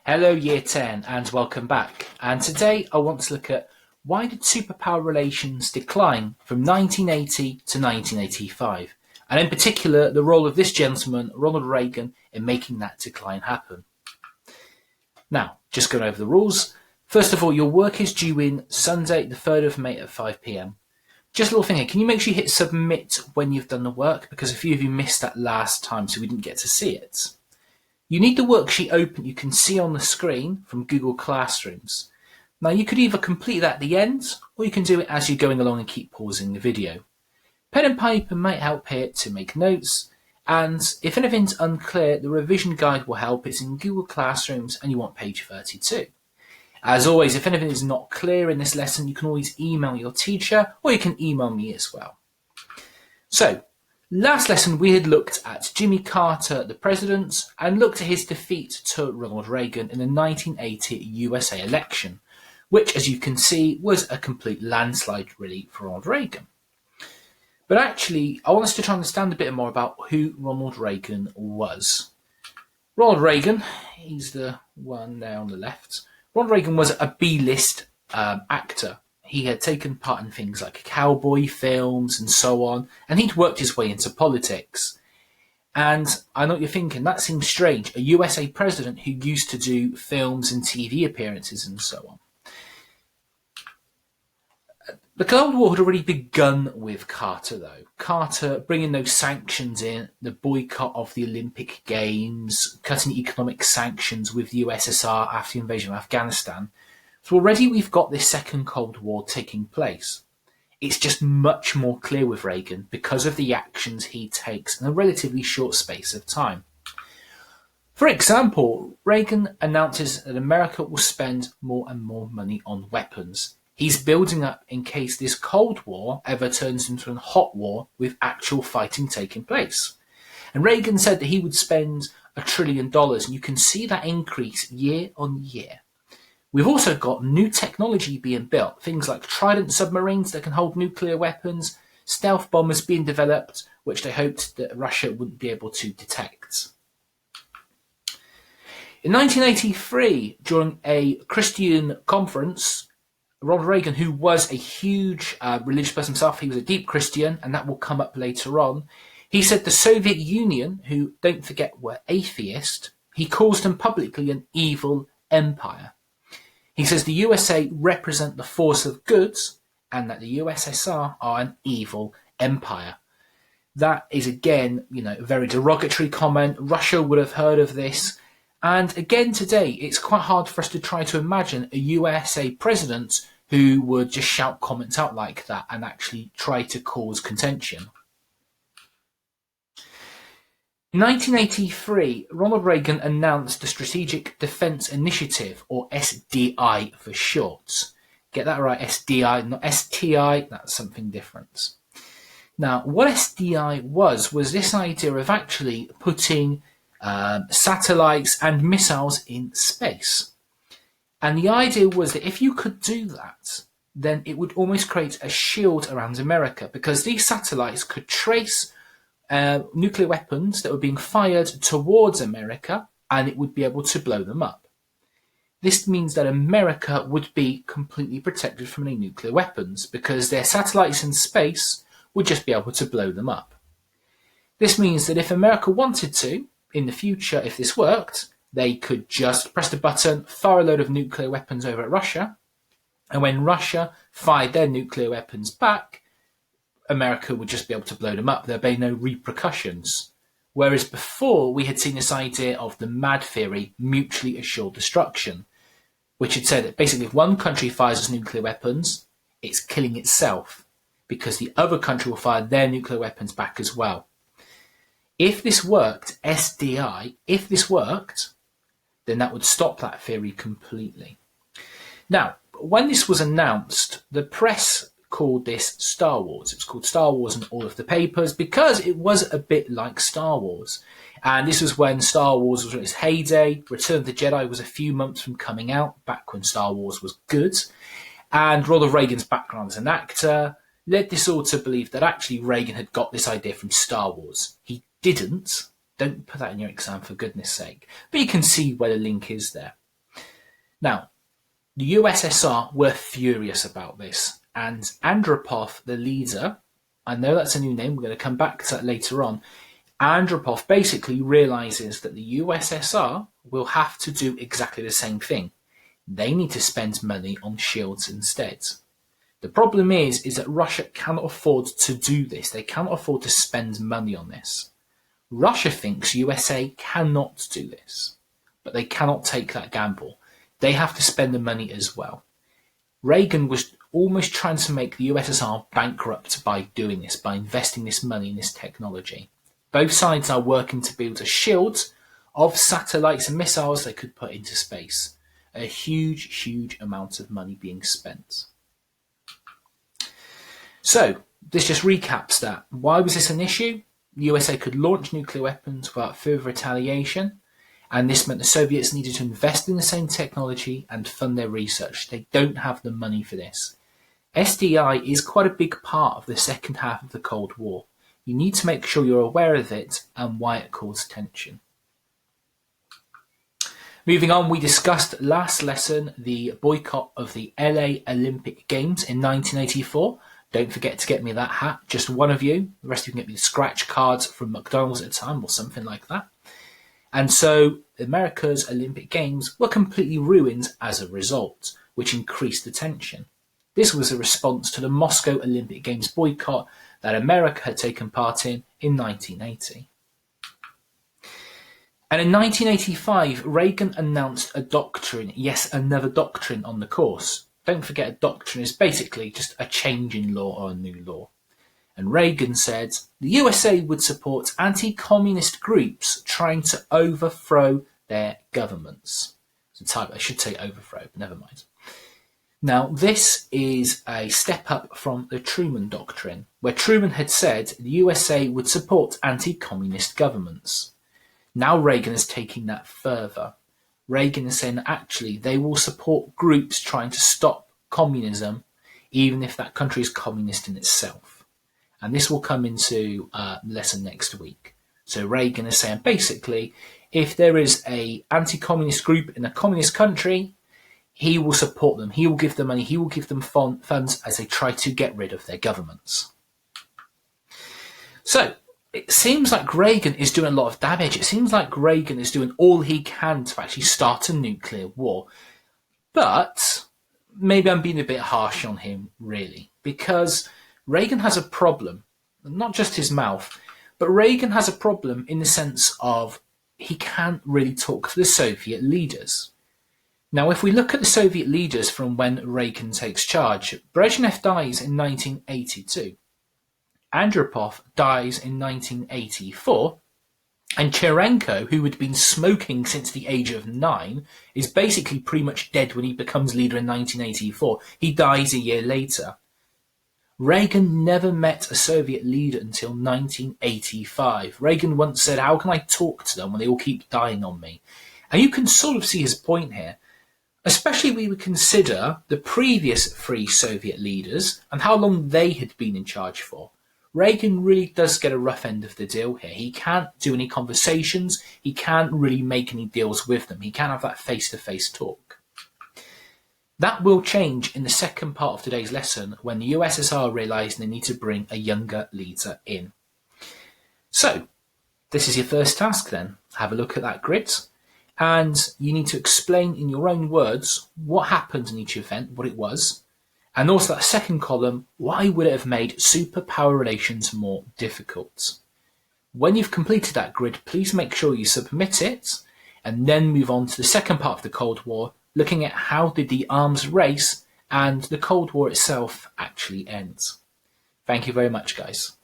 Hello Year 10 and welcome back. And today I want to look at why did superpower relations decline from 1980 to 1985? And in particular, the role of this gentleman, Ronald Reagan, in making that decline happen. Now, just going over the rules. First of all, your work is due in Sunday, the 3rd of May at 5 p.m. Just a little thing here, can you make sure you hit submit when you've done the work? Because a few of you missed that last time, so we didn't get to see it. You need the worksheet open, you can see on the screen from Google Classrooms. Now you could either complete that at the end, or you can do it as you're going along and keep pausing the video. Pen and paper might help here to make notes, and if anything's unclear, the revision guide will help. It's in Google Classrooms and you want page 32. As always, if anything is not clear in this lesson, you can always email your teacher, or you can email me as well. So, last lesson we had looked at Jimmy Carter, the president, and looked at his defeat to Ronald Reagan in the 1980 USA election, which, as you can see, was a complete landslide really for Ronald Reagan. But actually, I want us to try and understand a bit more about who Ronald Reagan was. Ronald Reagan, he's the one there on the left. Ronald Reagan was a B-list actor. He had taken part in things like cowboy films and so on, and he'd worked his way into politics. And I know what you're thinking, that seems strange, a USA president who used to do films and TV appearances and so on. The Cold War had already begun with Carter, though. Carter bringing those sanctions in, the boycott of the Olympic Games, cutting economic sanctions with the USSR after the invasion of Afghanistan. So already we've got this second Cold War taking place. It's just much more clear with Reagan because of the actions he takes in a relatively short space of time. For example, Reagan announces that America will spend more and more money on weapons. He's building up in case this Cold War ever turns into a hot war with actual fighting taking place. And Reagan said that he would spend $1 trillion, and you can see that increase year on year. We've also got new technology being built, things like Trident submarines that can hold nuclear weapons, stealth bombers being developed, which they hoped that Russia wouldn't be able to detect. In 1983, during a Christian conference, Ronald Reagan, who was a huge religious person himself, he was a deep Christian, and that will come up later on, he said the Soviet Union, who, don't forget, were atheist, he calls them publicly an evil empire. He says the USA represent the force of goods and that the USSR are an evil empire. That is, again, a very derogatory comment. Russia would have heard of this. And again today, it's quite hard for us to try to imagine a USA president who would just shout comments out like that and actually try to cause contention. In 1983, Ronald Reagan announced the Strategic Defense Initiative, or SDI for short. Get that right, SDI, not STI, that's something different. Now, what SDI was this idea of actually putting satellites and missiles in space. And the idea was that if you could do that, then it would almost create a shield around America, because these satellites could trace nuclear weapons that were being fired towards America, and it would be able to blow them up. This means that America would be completely protected from any nuclear weapons, because their satellites in space would just be able to blow them up. This means that if America wanted to, in the future, if this worked, they could just press the button, fire a load of nuclear weapons over at Russia, and when Russia fired their nuclear weapons back, America would just be able to blow them up. There'd be no repercussions. Whereas before, we had seen this idea of the MAD theory, mutually assured destruction, which had said that basically if one country fires its nuclear weapons, it's killing itself, because the other country will fire their nuclear weapons back as well. If this worked, SDI, if this worked, then that would stop that theory completely. Now, when this was announced, the press called this Star Wars. It was called Star Wars in all of the papers because it was a bit like Star Wars. And this was when Star Wars was in its heyday. Return of the Jedi was a few months from coming out, back when Star Wars was good. And Ronald Reagan's background as an actor led this all to believe that actually Reagan had got this idea from Star Wars. He didn't. Don't put that in your exam, for goodness sake. But you can see where the link is there. Now, the USSR were furious about this, and Andropov, the leader, I know that's a new name, we're going to come back to that later on. Andropov basically realizes that the USSR will have to do exactly the same thing. They need to spend money on shields instead. The problem is that Russia cannot afford to do this. They cannot afford to spend money on this. Russia thinks USA cannot do this, but they cannot take that gamble. They have to spend the money as well. Reagan was almost trying to make the USSR bankrupt by doing this, by investing this money in this technology. Both sides are working to build a shield of satellites and missiles they could put into space. A huge, huge amount of money being spent. So, this just recaps that. Why was this an issue? The USA could launch nuclear weapons without further retaliation, and this meant the Soviets needed to invest in the same technology and fund their research. They don't have the money for this. SDI is quite a big part of the second half of the Cold War. You need to make sure you're aware of it and why it caused tension. Moving on, we discussed last lesson the boycott of the LA Olympic Games in 1984. Don't forget to get me that hat, just one of you. The rest of you can get me the scratch cards from McDonald's at the time or something like that. And so America's Olympic Games were completely ruined as a result, which increased the tension. This was a response to the Moscow Olympic Games boycott that America had taken part in 1980. And in 1985, Reagan announced a doctrine, yes, another doctrine on the course. Don't forget, a doctrine is basically just a change in law or a new law. And Reagan said the USA would support anti-communist groups trying to overthrow their governments. It's a type, I should say overthrow, but never mind. Now, this is a step up from the Truman Doctrine, where Truman had said the USA would support anti-communist governments. Now Reagan is taking that further. Reagan is saying that actually they will support groups trying to stop communism, even if that country is communist in itself. And this will come into lesson next week. So Reagan is saying basically, if there is an anti-communist group in a communist country, he will support them, he will give them money, he will give them funds as they try to get rid of their governments. So, it seems like Reagan is doing a lot of damage. It seems like Reagan is doing all he can to actually start a nuclear war. But maybe I'm being a bit harsh on him, really, because Reagan has a problem, not just his mouth, but Reagan has a problem in the sense of he can't really talk to the Soviet leaders. Now, if we look at the Soviet leaders from when Reagan takes charge, Brezhnev dies in 1982. Andropov dies in 1984, and Cherenko, who had been smoking since the age of 9, is basically pretty much dead when he becomes leader in 1984. He dies a year later. Reagan never met a Soviet leader until 1985. Reagan once said, "How can I talk to them when they all keep dying on me?" And you can sort of see his point here, especially when we consider the previous 3 Soviet leaders and how long they had been in charge for. Reagan really does get a rough end of the deal here. He can't do any conversations. He can't really make any deals with them. He can't have that face-to-face talk. That will change in the second part of today's lesson when the USSR realise they need to bring a younger leader in. So, this is your first task then. Have a look at that grid, and you need to explain in your own words what happened in each event, what it was, and also that second column, why would it have made superpower relations more difficult? When you've completed that grid, please make sure you submit it, and then move on to the second part of the Cold War, looking at how did the arms race and the Cold War itself actually end. Thank you very much, guys.